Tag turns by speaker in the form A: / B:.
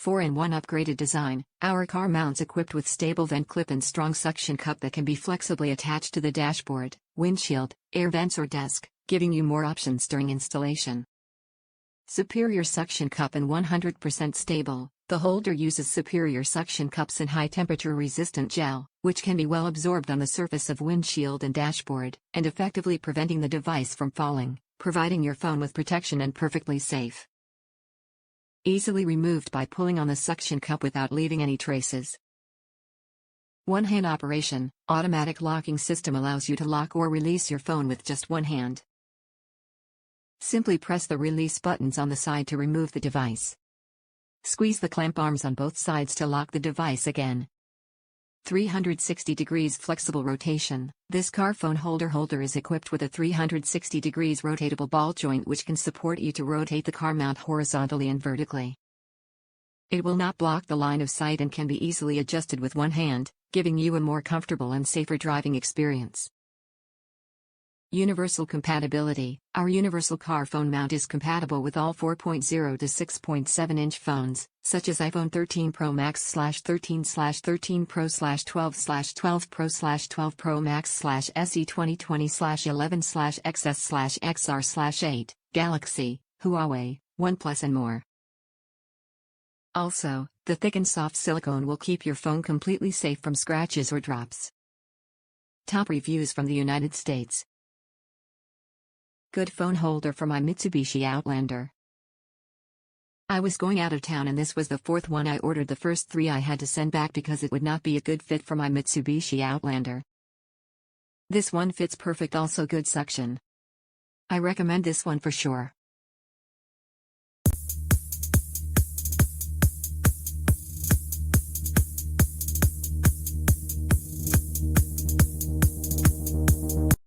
A: 4-in-1 upgraded design, our car mounts equipped with stable vent clip and strong suction cup that can be flexibly attached to the dashboard, windshield, air vents or desk, giving you more options during installation. Superior suction cup and 100% stable. The holder uses superior suction cups and high-temperature resistant gel, which can be well absorbed on the surface of windshield and dashboard, and effectively preventing the device from falling, providing your phone with protection and perfectly safe. Easily removed by pulling on the suction cup without leaving any traces. One-hand operation, automatic locking system allows you to lock or release your phone with just one hand. Simply press the release buttons on the side to remove the device. Squeeze the clamp arms on both sides to lock the device again. 360 degrees flexible rotation. This car phone holder is equipped with a 360 degrees rotatable ball joint which can support you to rotate the car mount horizontally and vertically. It will not block the line of sight and can be easily adjusted with one hand, giving you a more comfortable and safer driving experience. Universal compatibility. Our universal car phone mount is compatible with all 4.0 to 6.7-inch phones, such as iPhone 13 Pro Max/13/13 Pro/12/12 Pro/12 Pro Max/SE 2020/11/XS/XR/8, Galaxy, Huawei, OnePlus and more. Also, the thick and soft silicone will keep your phone completely safe from scratches or drops. Top reviews from the United States. Good phone holder for my Mitsubishi Outlander. I was going out of town and this was the fourth one I ordered. The first three I had to send back because it would not be a good fit for my Mitsubishi Outlander. This one fits perfect, also good suction. I recommend this one for sure.